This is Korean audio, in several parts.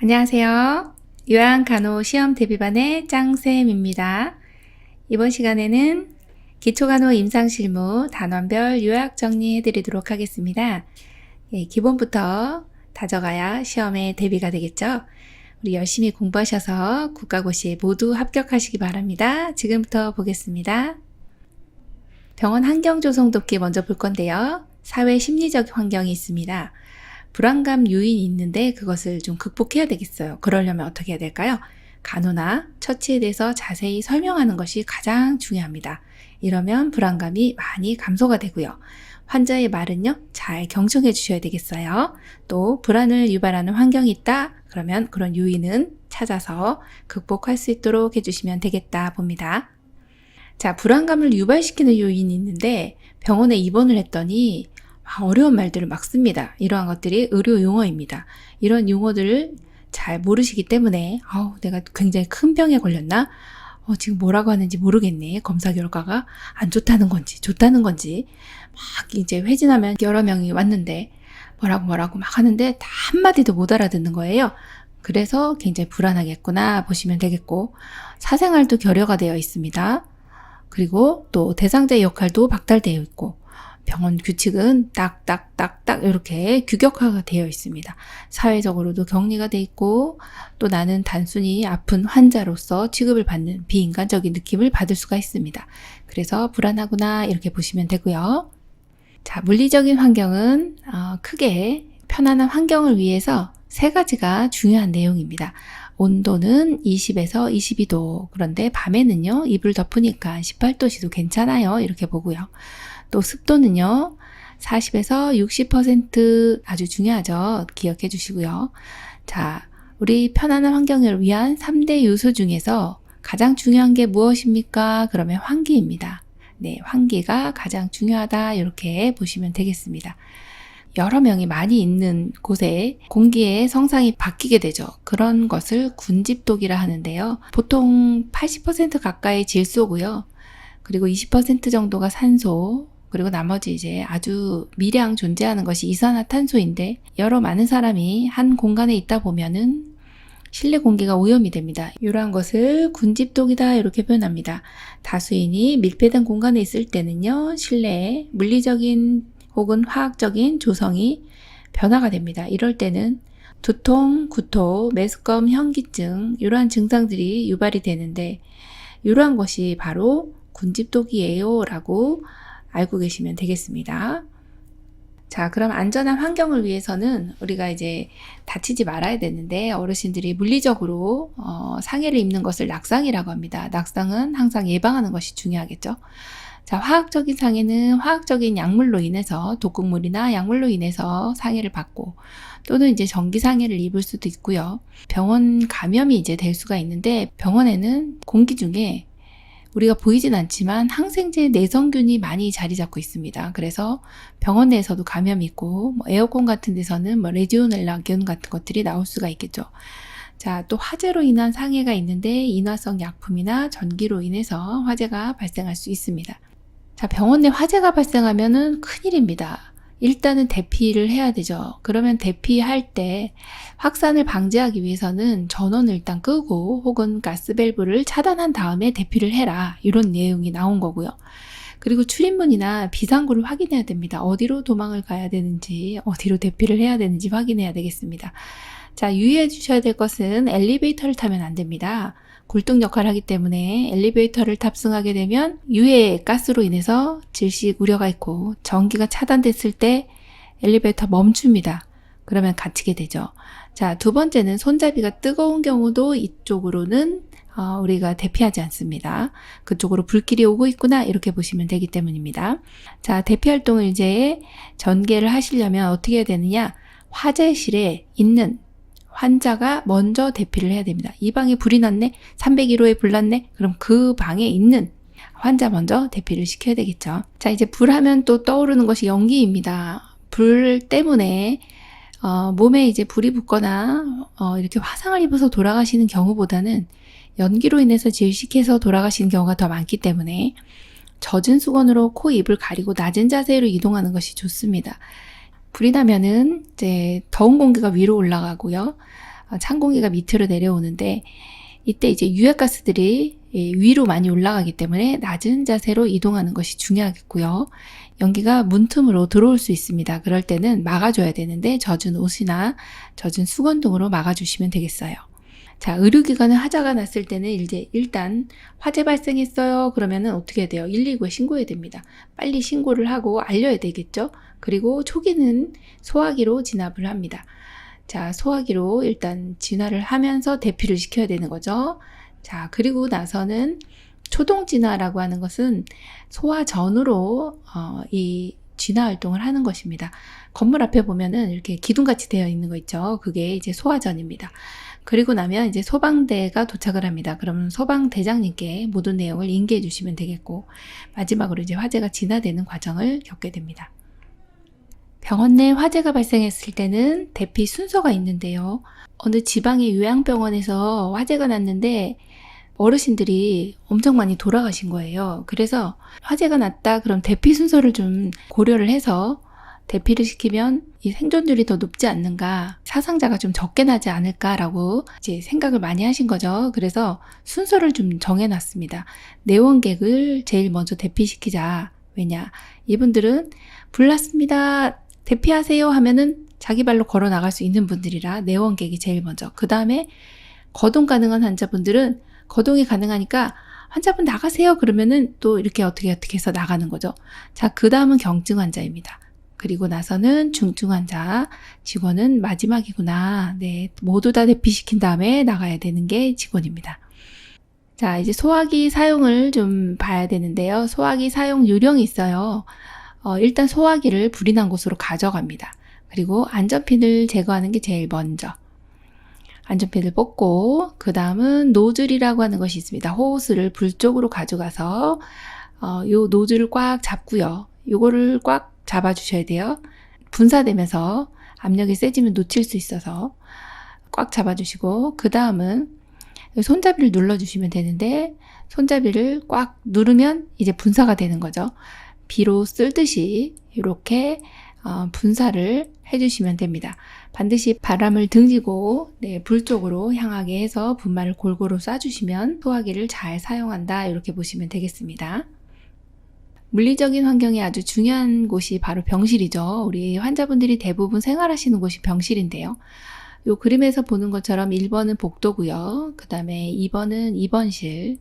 안녕하세요. 요양간호 시험 대비반의 짱쌤입니다. 이번 시간에는 기초간호 임상실무 단원별 요약 정리해드리도록 하겠습니다. 기본부터 다져가야 시험에 대비가 되겠죠. 우리 열심히 공부하셔서 국가고시에 모두 합격하시기 바랍니다. 지금부터 보겠습니다. 병원 환경 조성 돕기 먼저 볼 건데요. 사회 심리적 환경이 있습니다. 불안감 요인이 있는데 그것을 좀 극복해야 되겠어요. 그러려면 어떻게 해야 될까요? 간호나 처치에 대해서 자세히 설명하는 것이 가장 중요합니다. 이러면 불안감이 많이 감소가 되고요. 환자의 말은요, 잘 경청해 주셔야 되겠어요. 또 불안을 유발하는 환경이 있다? 그러면 그런 요인은 찾아서 극복할 수 있도록 해주시면 되겠다 봅니다. 자, 불안감을 유발시키는 요인이 있는데 병원에 입원을 했더니 어려운 말들을 막 씁니다. 이러한 것들이 의료 용어입니다. 이런 용어들을 잘 모르시기 때문에 내가 굉장히 큰 병에 걸렸나? 지금 뭐라고 하는지 모르겠네. 검사 결과가 안 좋다는 건지 좋다는 건지 막 이제 회진하면 여러 명이 왔는데 뭐라고 막 하는데 다 한마디도 못 알아듣는 거예요. 그래서 굉장히 불안하겠구나 보시면 되겠고, 사생활도 결여가 되어 있습니다. 그리고 또 대상자의 역할도 박탈되어 있고, 병원 규칙은 딱딱딱딱 이렇게 규격화가 되어 있습니다. 사회적으로도 격리가 돼 있고, 또 나는 단순히 아픈 환자로서 취급을 받는 비인간적인 느낌을 받을 수가 있습니다. 그래서 불안하구나 이렇게 보시면 되고요. 자, 물리적인 환경은 크게 편안한 환경을 위해서 세 가지가 중요한 내용입니다. 온도는 20에서 22도, 그런데 밤에는요 이불 덮으니까 18도씨도 괜찮아요 이렇게 보고요. 또 습도는요 40에서 60% 아주 중요하죠. 기억해 주시고요. 자, 우리 편안한 환경을 위한 3대 요소 중에서 가장 중요한 게 무엇입니까? 그러면 환기입니다. 네, 환기가 가장 중요하다 이렇게 보시면 되겠습니다. 여러 명이 많이 있는 곳에 공기의 성상이 바뀌게 되죠. 그런 것을 군집독이라 하는데요. 보통 80% 가까이 질소고요. 그리고 20% 정도가 산소, 그리고 나머지 이제 아주 미량 존재하는 것이 이산화탄소인데, 많은 사람이 한 공간에 있다 보면은 실내 공기가 오염이 됩니다. 이러한 것을 군집독이다 이렇게 표현합니다. 다수인이 밀폐된 공간에 있을 때는요, 실내에 물리적인 혹은 화학적인 조성이 변화가 됩니다. 이럴 때는 두통, 구토, 메스꺼움, 현기증 이러한 증상들이 유발이 되는데, 이러한 것이 바로 군집독이에요 라고 알고 계시면 되겠습니다. 자, 그럼 안전한 환경을 위해서는 우리가 이제 다치지 말아야 되는데, 어르신들이 물리적으로 상해를 입는 것을 낙상이라고 합니다. 낙상은 항상 예방하는 것이 중요하겠죠. 자, 화학적인 상해는 화학적인 약물로 인해서, 독극물이나 약물로 인해서 상해를 받고, 또는 이제 전기 상해를 입을 수도 있고요. 병원 감염이 이제 될 수가 있는데, 병원에는 공기 중에 우리가 보이진 않지만 항생제 내성균이 많이 자리 잡고 있습니다. 그래서 병원 내에서도 감염이 있고, 에어컨 같은 데서는 레지오넬라균 같은 것들이 나올 수가 있겠죠. 자, 또 화재로 인한 상해가 있는데, 인화성 약품이나 전기로 인해서 화재가 발생할 수 있습니다. 자, 병원 내 화재가 발생하면은 큰일입니다. 일단은 대피를 해야 되죠. 그러면 대피할 때 확산을 방지하기 위해서는 전원을 일단 끄고 혹은 가스밸브를 차단한 다음에 대피를 해라, 이런 내용이 나온 거고요. 그리고 출입문이나 비상구를 확인해야 됩니다. 어디로 도망을 가야 되는지, 어디로 대피를 해야 되는지 확인해야 되겠습니다. 자, 유의해 주셔야 될 것은 엘리베이터를 타면 안 됩니다. 굴뚝 역할을 하기 때문에 엘리베이터를 탑승하게 되면 유해 가스로 인해서 질식 우려가 있고, 전기가 차단됐을 때 엘리베이터 멈춥니다. 그러면 갇히게 되죠. 자, 두 번째는 손잡이가 뜨거운 경우도 이쪽으로는 우리가 대피하지 않습니다. 그쪽으로 불길이 오고 있구나 이렇게 보시면 되기 때문입니다. 자, 대피 활동을 이제 전개를 하시려면 어떻게 해야 되느냐? 화재실에 있는 환자가 먼저 대피를 해야 됩니다. 이 방에 불이 났네? 301호에 불 났네? 그럼 그 방에 있는 환자 먼저 대피를 시켜야 되겠죠. 자, 이제 불하면 또 떠오르는 것이 연기입니다. 불 때문에 몸에 이제 불이 붙거나 이렇게 화상을 입어서 돌아가시는 경우보다는 연기로 인해서 질식해서 돌아가시는 경우가 더 많기 때문에 젖은 수건으로 코, 입을 가리고 낮은 자세로 이동하는 것이 좋습니다. 불이 나면은 이제 더운 공기가 위로 올라가고요. 찬 공기가 밑으로 내려오는데 이때 이제 유해가스들이 위로 많이 올라가기 때문에 낮은 자세로 이동하는 것이 중요하겠고요. 연기가 문틈으로 들어올 수 있습니다. 그럴 때는 막아줘야 되는데 젖은 옷이나 젖은 수건 등으로 막아주시면 되겠어요. 자, 의료기관에 화재가 났을 때는 이제 일단 화재 발생했어요. 그러면은 어떻게 해야 돼요? 119에 신고해야 됩니다. 빨리 신고를 하고 알려야 되겠죠? 그리고 초기는 소화기로 진압을 합니다. 자, 소화기로 일단 진화를 하면서 대피를 시켜야 되는 거죠. 자, 그리고 나서는 초동 진화라고 하는 것은 소화 전으로 이 진화 활동을 하는 것입니다. 건물 앞에 보면은 이렇게 기둥같이 되어 있는 거 있죠. 그게 이제 소화전입니다. 그리고 나면 이제 소방대가 도착을 합니다. 그러면 소방대장님께 모든 내용을 인계해 주시면 되겠고, 마지막으로 이제 화재가 진화되는 과정을 겪게 됩니다. 병원 내 화재가 발생했을 때는 대피 순서가 있는데요. 어느 지방의 요양병원에서 화재가 났는데 어르신들이 엄청 많이 돌아가신 거예요. 그래서 화재가 났다 그럼 대피 순서를 좀 고려를 해서 대피를 시키면 이 생존율이 더 높지 않는가, 사상자가 좀 적게 나지 않을까라고 이제 생각을 많이 하신 거죠. 그래서 순서를 좀 정해놨습니다. 내원객을 제일 먼저 대피시키자. 왜냐, 이분들은 불 났습니다, 대피하세요 하면은 자기 발로 걸어 나갈 수 있는 분들이라 내원객이 제일 먼저. 그 다음에 거동 가능한 환자분들은 거동이 가능하니까 환자분 나가세요 그러면은 또 이렇게 어떻게 해서 나가는 거죠. 자, 그 다음은 경증 환자입니다. 그리고 나서는 중증 환자, 직원은 마지막이구나. 네, 모두 다 대피시킨 다음에 나가야 되는 게 직원입니다. 자, 이제 소화기 사용을 좀 봐야 되는데요. 소화기 사용 요령이 있어요. 일단 소화기를 불이 난 곳으로 가져갑니다. 그리고 안전핀을 제거하는 게 제일 먼저. 안전핀을 뽑고, 그 다음은 노즐이라고 하는 것이 있습니다. 호스를 불 쪽으로 가져가서 요 노즐을 꽉 잡고요. 요거를 꽉 잡아주셔야 돼요. 분사되면서 압력이 세지면 놓칠 수 있어서 꽉 잡아주시고, 그 다음은 손잡이를 눌러주시면 되는데, 손잡이를 꽉 누르면 이제 분사가 되는 거죠. 비로 쓸듯이 이렇게 분사를 해주시면 됩니다. 반드시 바람을 등지고 불 쪽으로 향하게 해서 분말을 골고루 쏴주시면 소화기를 잘 사용한다, 이렇게 보시면 되겠습니다. 물리적인 환경이 아주 중요한 곳이 바로 병실이죠. 우리 환자분들이 대부분 생활하시는 곳이 병실인데요. 이 그림에서 보는 것처럼 1번은 복도고요. 그 다음에 2번은 입원실,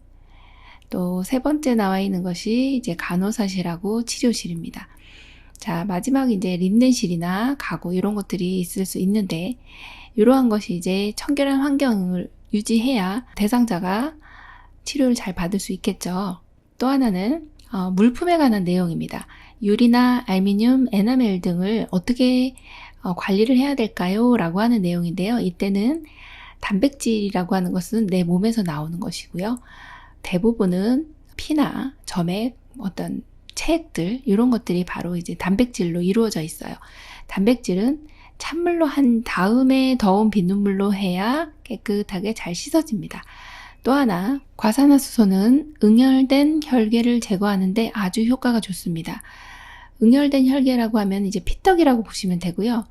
또 세 번째 나와 있는 것이 이제 간호사실하고 치료실입니다. 자, 마지막 이제 린넨실이나 가구 이런 것들이 있을 수 있는데, 이러한 것이 이제 청결한 환경을 유지해야 대상자가 치료를 잘 받을 수 있겠죠. 또 하나는 물품에 관한 내용입니다. 유리나 알루미늄, 에나멜 등을 어떻게 관리를 해야 될까요? 라고 하는 내용인데요. 이때는 단백질이라고 하는 것은 내 몸에서 나오는 것이고요. 대부분은 피나 점액, 어떤 체액들, 이런 것들이 바로 이제 단백질로 이루어져 있어요. 단백질은 찬물로 한 다음에 더운 비눗물로 해야 깨끗하게 잘 씻어집니다. 또 하나, 과산화수소는 응혈된 혈계를 제거하는데 아주 효과가 좋습니다. 응혈된 혈계라고 하면 이제 피떡이라고 보시면 되고요.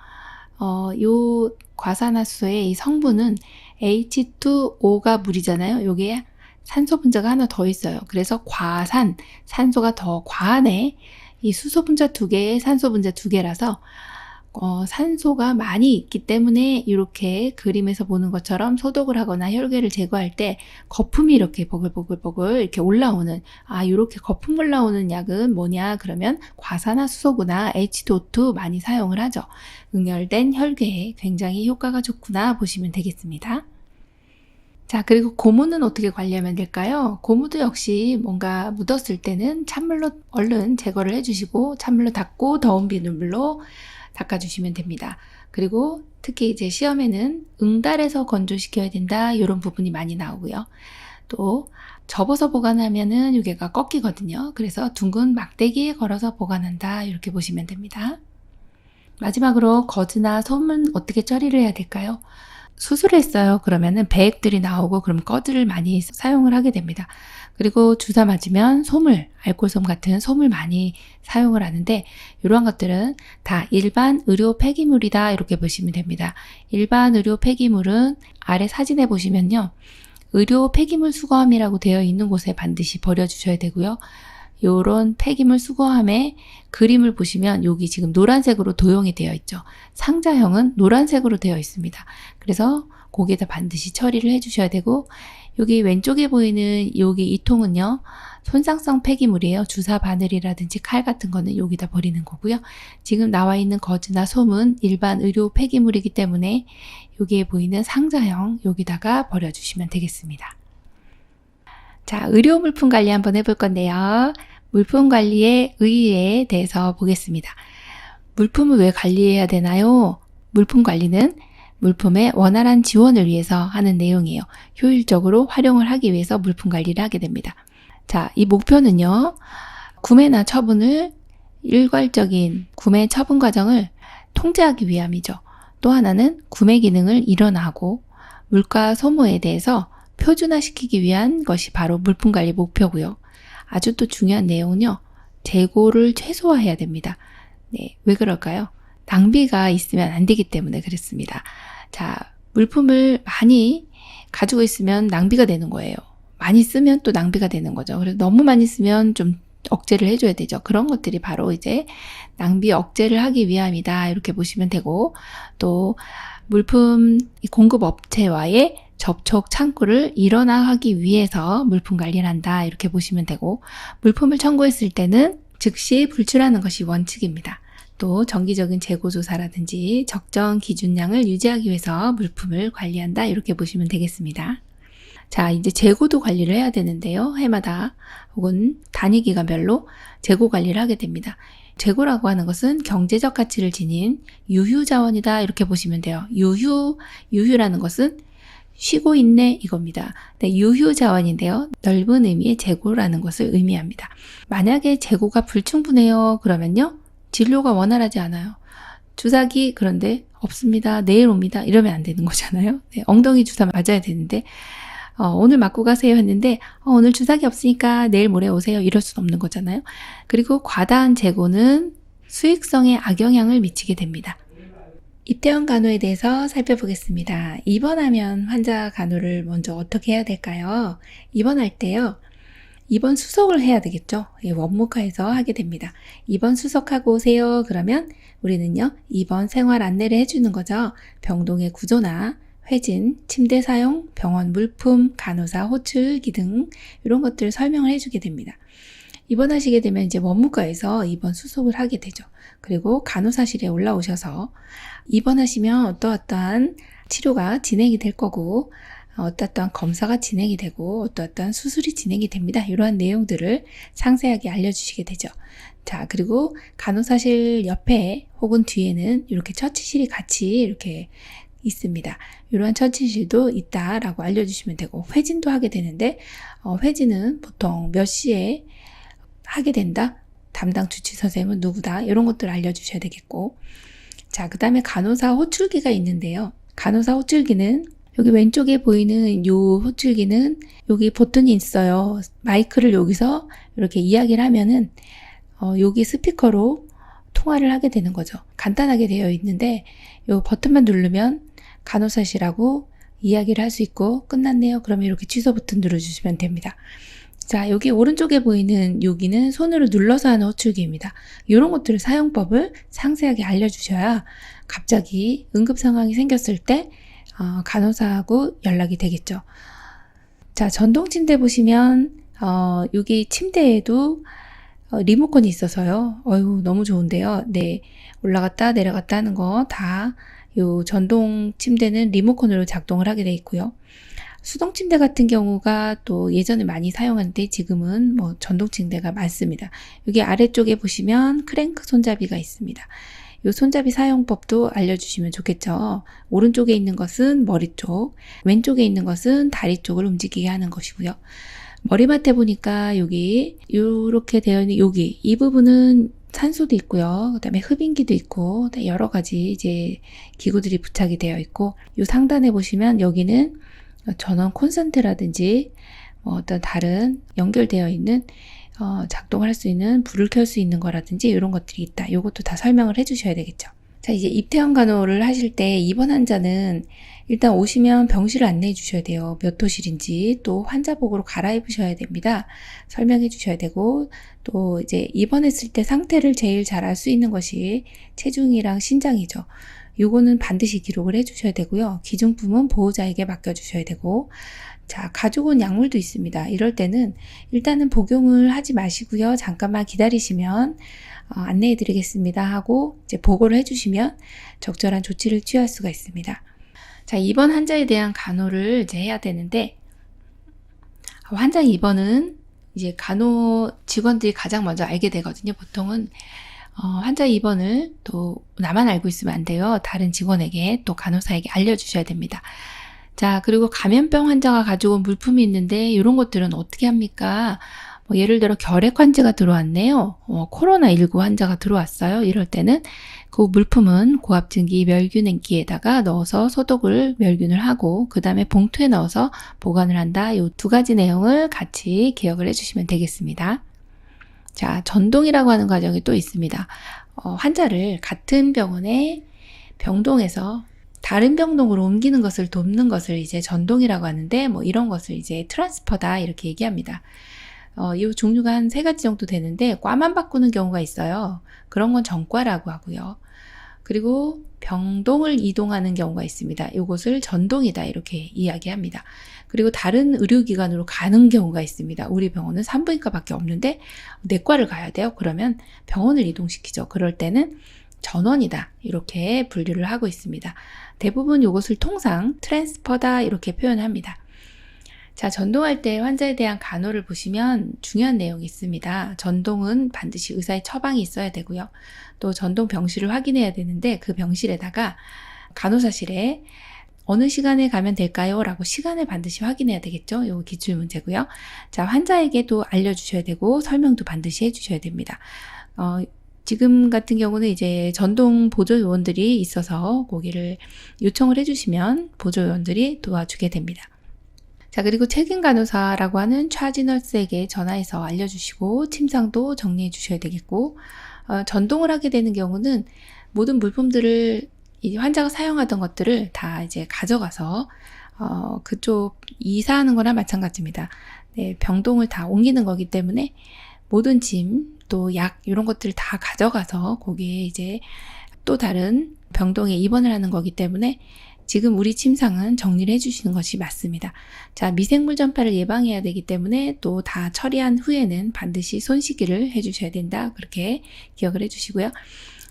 요 과산화수소의 이 성분은 H2O가 물이잖아요. 요게 산소 분자가 하나 더 있어요. 그래서 과산, 산소가 더 과하네. 이 수소 분자 2개에 산소 분자 2개라서 산소가 많이 있기 때문에 이렇게 그림에서 보는 것처럼 소독을 하거나 혈계를 제거할 때 거품이 이렇게 보글보글 이렇게 올라오는, 이렇게 거품 올라오는 약은 뭐냐 그러면 과산화수소구나, H2O2 많이 사용을 하죠. 응혈된 혈계에 굉장히 효과가 좋구나 보시면 되겠습니다. 자, 그리고 고무는 어떻게 관리하면 될까요? 고무도 역시 뭔가 묻었을 때는 찬물로 얼른 제거를 해주시고 찬물로 닦고 더운 비눗물로 닦아주시면 됩니다. 그리고 특히 이제 시험에는 응달에서 건조시켜야 된다, 이런 부분이 많이 나오고요. 또 접어서 보관하면은 요게가 꺾이거든요. 그래서 둥근 막대기에 걸어서 보관한다, 이렇게 보시면 됩니다. 마지막으로 거즈나 솜은 어떻게 처리를 해야 될까요? 수술했어요. 그러면은 배액들이 나오고 그럼 꺼드를 많이 사용을 하게 됩니다. 그리고 주사 맞으면 솜을, 알코올솜 같은 솜을 많이 사용을 하는데 이러한 것들은 다 일반 의료 폐기물이다 이렇게 보시면 됩니다. 일반 의료 폐기물은 아래 사진에 보시면요. 의료 폐기물 수거함이라고 되어 있는 곳에 반드시 버려주셔야 되고요. 요런 폐기물 수거함의 그림을 보시면 여기 지금 노란색으로 도형이 되어 있죠. 상자형은 노란색으로 되어 있습니다. 그래서 거기에다 반드시 처리를 해주셔야 되고 여기 왼쪽에 보이는 여기 이 통은요. 손상성 폐기물이에요. 주사 바늘이라든지 칼 같은 거는 여기다 버리는 거고요. 지금 나와 있는 거즈나 솜은 일반 의료 폐기물이기 때문에 여기에 보이는 상자형 여기다가 버려주시면 되겠습니다. 자, 의료 물품 관리 한번 해볼 건데요. 물품 관리의 의의에 대해서 보겠습니다. 물품을 왜 관리해야 되나요? 물품 관리는 물품의 원활한 지원을 위해서 하는 내용이에요. 효율적으로 활용을 하기 위해서 물품 관리를 하게 됩니다. 자, 이 목표는요. 구매나 처분을 일괄적인 구매 처분 과정을 통제하기 위함이죠. 또 하나는 구매 기능을 일원화하고 물가 소모에 대해서 표준화시키기 위한 것이 바로 물품 관리 목표고요. 아주 또 중요한 내용은요. 재고를 최소화해야 됩니다. 네, 왜 그럴까요? 낭비가 있으면 안 되기 때문에 그렇습니다. 자, 물품을 많이 가지고 있으면 낭비가 되는 거예요. 많이 쓰면 또 낭비가 되는 거죠. 그래서 너무 많이 쓰면 좀 억제를 해줘야 되죠. 그런 것들이 바로 이제 낭비 억제를 하기 위함이다. 이렇게 보시면 되고 또 물품 공급 업체와의 접촉 창구를 일원화하기 위해서 물품 관리를 한다. 이렇게 보시면 되고 물품을 청구했을 때는 즉시 불출하는 것이 원칙입니다. 또 정기적인 재고 조사라든지 적정 기준량을 유지하기 위해서 물품을 관리한다. 이렇게 보시면 되겠습니다. 자, 이제 재고도 관리를 해야 되는데요. 해마다 혹은 단위 기간별로 재고 관리를 하게 됩니다. 재고라고 하는 것은 경제적 가치를 지닌 유휴 자원이다. 이렇게 보시면 돼요. 유휴라는 것은 쉬고 있네 이겁니다. 네, 유휴 자원인데요. 넓은 의미의 재고라는 것을 의미합니다. 만약에 재고가 불충분해요. 그러면요. 진료가 원활하지 않아요. 주사기 그런데 없습니다. 내일 옵니다. 이러면 안 되는 거잖아요. 네, 엉덩이 주사 맞아야 되는데 오늘 맞고 가세요 했는데 오늘 주사기 없으니까 내일 모레 오세요. 이럴 수는 없는 거잖아요. 그리고 과다한 재고는 수익성에 악영향을 미치게 됩니다. 입대원 간호에 대해서 살펴보겠습니다. 입원하면 환자 간호를 먼저 어떻게 해야 될까요? 입원할 때요. 입원 수속을 해야 되겠죠. 원무과에서 하게 됩니다. 입원 수속하고 오세요. 그러면 우리는요. 입원 생활 안내를 해주는 거죠. 병동의 구조나 회진, 침대 사용, 병원 물품, 간호사 호출기 등 이런 것들을 설명을 해주게 됩니다. 입원하시게 되면 이제 원무과에서 입원 수속을 하게 되죠. 그리고 간호사실에 올라오셔서 입원하시면 어떠한 치료가 진행이 될 거고 어떠한 검사가 진행이 되고 어떠한 수술이 진행이 됩니다. 이러한 내용들을 상세하게 알려주시게 되죠. 자, 그리고 간호사실 옆에 혹은 뒤에는 이렇게 처치실이 같이 이렇게 있습니다. 이러한 처치실도 있다라고 알려주시면 되고 회진도 하게 되는데 회진은 보통 몇 시에 하게 된다? 담당 주치 선생님은 누구다? 이런 것들을 알려주셔야 되겠고 자, 그 다음에 간호사 호출기가 있는데요. 간호사 호출기는 여기 왼쪽에 보이는 요 호출기는 여기 버튼이 있어요. 마이크를 여기서 이렇게 이야기를 하면은 여기 스피커로 통화를 하게 되는 거죠. 간단하게 되어 있는데 요 버튼만 누르면 간호사실하고 이야기를 할 수 있고 끝났네요. 그러면 이렇게 취소 버튼 눌러주시면 됩니다. 자, 여기 오른쪽에 보이는 여기는 손으로 눌러서 하는 호출기입니다. 이런 것들을 사용법을 상세하게 알려주셔야 갑자기 응급 상황이 생겼을 때 간호사하고 연락이 되겠죠. 자, 전동 침대 보시면 여기 침대에도 리모컨이 있어서요. 너무 좋은데요. 네, 올라갔다 내려갔다 하는 거 다 요 전동 침대는 리모컨으로 작동을 하게 돼 있고요. 수동 침대 같은 경우가 또 예전에 많이 사용하는데 지금은 뭐 전동 침대가 많습니다. 여기 아래쪽에 보시면 크랭크 손잡이가 있습니다. 이 손잡이 사용법도 알려주시면 좋겠죠. 오른쪽에 있는 것은 머리 쪽, 왼쪽에 있는 것은 다리 쪽을 움직이게 하는 것이고요. 머리맡에 보니까 여기 이렇게 되어 있는 여기 이 부분은 산소도 있고요. 그다음에 흡인기도 있고 여러 가지 이제 기구들이 부착이 되어 있고 이 상단에 보시면 여기는 전원 콘센트라든지 어떤 다른 연결되어 있는 작동을 할 수 있는 불을 켤 수 있는 거라든지 이런 것들이 있다. 이것도 다 설명을 해 주셔야 되겠죠. 자, 이제 입퇴원 간호를 하실 때 입원 환자는 일단 오시면 병실을 안내해 주셔야 돼요. 몇 호실인지 또 환자복으로 갈아입으셔야 됩니다. 설명해 주셔야 되고 또 이제 입원했을 때 상태를 제일 잘 알 수 있는 것이 체중이랑 신장이죠. 요거는 반드시 기록을 해 주셔야 되고요. 기중품은 보호자에게 맡겨 주셔야 되고 자, 가지고 온 약물도 있습니다. 이럴 때는 일단은 복용을 하지 마시고요. 잠깐만 기다리시면 안내해 드리겠습니다 하고 이제 보고를 해주시면 적절한 조치를 취할 수가 있습니다. 자, 입원 환자에 대한 간호를 이제 해야 되는데 환자 입원은 이제 간호 직원들이 가장 먼저 알게 되거든요. 보통은 환자 입원을 또 나만 알고 있으면 안 돼요. 다른 직원에게 또 간호사에게 알려주셔야 됩니다. 자, 그리고 감염병 환자가 가지고 온 물품이 있는데 이런 것들은 어떻게 합니까? 예를 들어 결핵 환자가 들어왔네요. 코로나19 환자가 들어왔어요. 이럴 때는 그 물품은 고압증기 멸균액기에다가 넣어서 소독을 멸균을 하고 그 다음에 봉투에 넣어서 보관을 한다. 이 두 가지 내용을 같이 기억을 해주시면 되겠습니다. 자, 전동이라고 하는 과정이 또 있습니다. 환자를 같은 병원의 병동에서 다른 병동으로 옮기는 것을 돕는 것을 이제 전동이라고 하는데 이런 것을 이제 트랜스퍼다 이렇게 얘기합니다. 이 종류가 한 3가지 정도 되는데 과만 바꾸는 경우가 있어요. 그런 건 전과라고 하고요. 그리고 병동을 이동하는 경우가 있습니다. 이것을 전동이다 이렇게 이야기합니다. 그리고 다른 의료기관으로 가는 경우가 있습니다. 우리 병원은 산부인과밖에 없는데 내과를 가야 돼요. 그러면 병원을 이동시키죠. 그럴 때는 전원이다 이렇게 분류를 하고 있습니다. 대부분 이것을 통상 트랜스퍼다 이렇게 표현합니다. 자, 전동할 때 환자에 대한 간호를 보시면 중요한 내용이 있습니다. 전동은 반드시 의사의 처방이 있어야 되고요. 또 전동 병실을 확인해야 되는데 그 병실에다가 간호사실에 어느 시간에 가면 될까요? 라고 시간을 반드시 확인해야 되겠죠. 이거 기출 문제고요. 자, 환자에게도 알려주셔야 되고 설명도 반드시 해주셔야 됩니다. 지금 같은 경우는 이제 전동 보조요원들이 있어서 거기를 요청을 해주시면 보조요원들이 도와주게 됩니다. 자, 그리고 책임 간호사라고 하는 차지 너스에게 전화해서 알려주시고 침상도 정리해 주셔야 되겠고 전동을 하게 되는 경우는 모든 물품들을 이 환자가 사용하던 것들을 다 이제 가져가서 그쪽 이사하는 거나 마찬가지입니다. 네, 병동을 다 옮기는 거기 때문에 모든 짐, 또 약 이런 것들을 다 가져가서 거기에 이제 또 다른 병동에 입원을 하는 거기 때문에 지금 우리 침상은 정리를 해주시는 것이 맞습니다. 자, 미생물 전파를 예방해야 되기 때문에 또 다 처리한 후에는 반드시 손 씻기를 해주셔야 된다. 그렇게 기억을 해주시고요.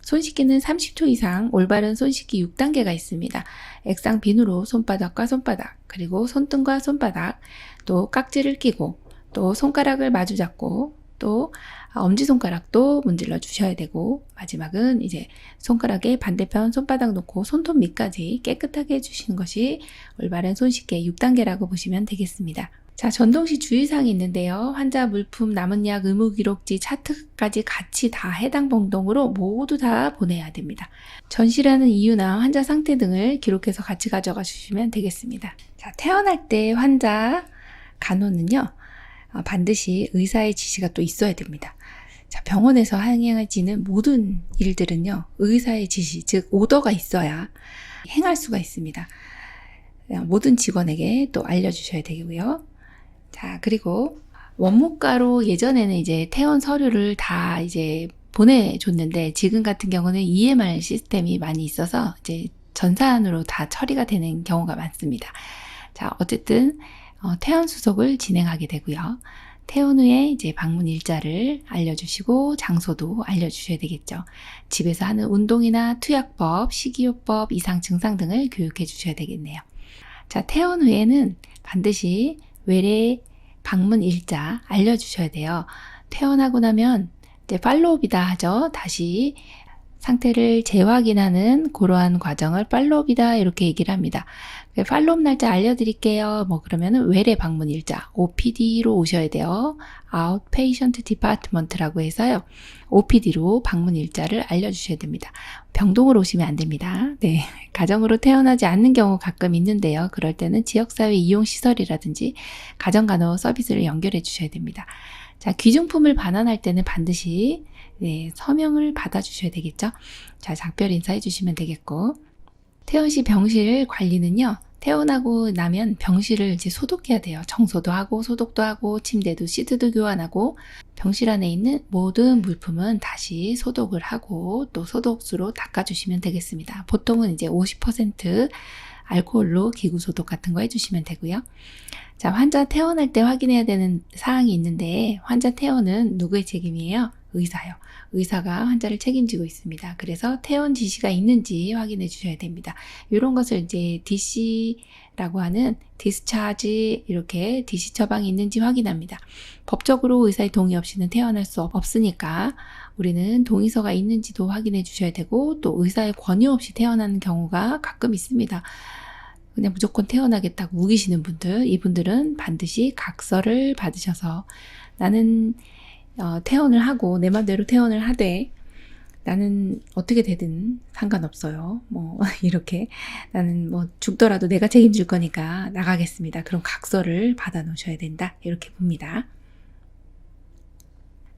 손 씻기는 30초 이상 올바른 손 씻기 6단계가 있습니다. 액상 비누로 손바닥과 손바닥, 그리고 손등과 손바닥, 또 깍지를 끼고, 또 손가락을 마주 잡고, 또 엄지손가락도 문질러 주셔야 되고 마지막은 이제 손가락에 반대편 손바닥 놓고 손톱 밑까지 깨끗하게 해주시는 것이 올바른 손 씻기 6단계라고 보시면 되겠습니다. 자, 전동시 주의사항이 있는데요. 환자 물품, 남은 약, 의무기록지, 차트까지 같이 다 해당 병동으로 모두 다 보내야 됩니다. 전시라는 이유나 환자 상태 등을 기록해서 같이 가져가 주시면 되겠습니다. 자, 태어날 때 환자 간호는요. 반드시 의사의 지시가 또 있어야 됩니다. 자, 병원에서 행해지는 모든 일들은요, 의사의 지시, 즉 오더가 있어야 행할 수가 있습니다. 모든 직원에게 또 알려주셔야 되고요. 자, 그리고 원무과로 예전에는 이제 퇴원 서류를 다 이제 보내줬는데 지금 같은 경우는 EMR 시스템이 많이 있어서 이제 전산으로 다 처리가 되는 경우가 많습니다. 자, 어쨌든 퇴원 수속을 진행하게 되고요. 퇴원 후에 이제 방문 일자를 알려주시고 장소도 알려주셔야 되겠죠. 집에서 하는 운동이나 투약법, 식이요법, 이상 증상 등을 교육해 주셔야 되겠네요. 자, 퇴원 후에는 반드시 외래 방문 일자 알려주셔야 돼요. 퇴원하고 나면 이제 팔로우업이다 하죠. 다시 상태를 재확인하는 그러한 과정을 팔로업이다 이렇게 얘기를 합니다. 팔로업 날짜 알려드릴게요. 뭐 그러면은 외래 방문 일자 OPD로 오셔야 돼요. Outpatient Department라고 해서요. OPD로 방문 일자를 알려주셔야 됩니다. 병동으로 오시면 안 됩니다. 네, 가정으로 태어나지 않는 경우 가끔 있는데요. 그럴 때는 지역사회 이용시설이라든지 가정간호 서비스를 연결해 주셔야 됩니다. 자, 귀중품을 반환할 때는 반드시 서명을 받아주셔야 되겠죠. 자, 작별 인사해 주시면 되겠고, 퇴원시 병실 관리는요, 퇴원하고 나면 병실을 이제 소독해야 돼요. 청소도 하고, 소독도 하고, 침대도 시트도 교환하고, 병실 안에 있는 모든 물품은 다시 소독을 하고, 또 소독수로 닦아주시면 되겠습니다. 보통은 이제 50% 알코올로 기구 소독 같은 거 해주시면 되고요. 자, 환자 퇴원할 때 확인해야 되는 사항이 있는데, 환자 퇴원은 누구의 책임이에요? 의사요. 의사가 환자를 책임지고 있습니다. 그래서 퇴원 지시가 있는지 확인해 주셔야 됩니다. 이런 것을 이제 DC라고 하는 디스차지, 이렇게 DC 처방이 있는지 확인합니다. 법적으로 의사의 동의 없이는 퇴원할 수 없으니까 우리는 동의서가 있는지도 확인해 주셔야 되고, 또 의사의 권유 없이 퇴원하는 경우가 가끔 있습니다. 그냥 무조건 퇴원하겠다고 우기시는 분들, 이분들은 반드시 각서를 받으셔서 나는 퇴원을 하고 내 맘대로 퇴원을 하되 나는 어떻게 되든 상관없어요. 뭐 이렇게 나는 뭐 죽더라도 내가 책임질 거니까 나가겠습니다. 그럼 각서를 받아 놓으셔야 된다. 이렇게 봅니다.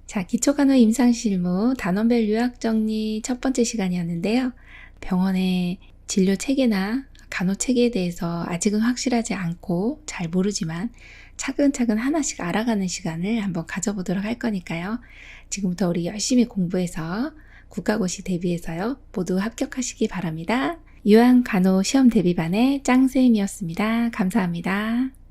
자, 기초간호 임상실무 단원별 요약정리 첫 번째 시간이었는데요. 병원의 진료 체계나 간호 체계에 대해서 아직은 확실하지 않고 잘 모르지만 차근차근 하나씩 알아가는 시간을 한번 가져보도록 할 거니까요. 지금부터 우리 열심히 공부해서 국가고시 대비해서요. 모두 합격하시기 바랍니다. 요양간호 시험 대비반의 짱쌤이었습니다. 감사합니다.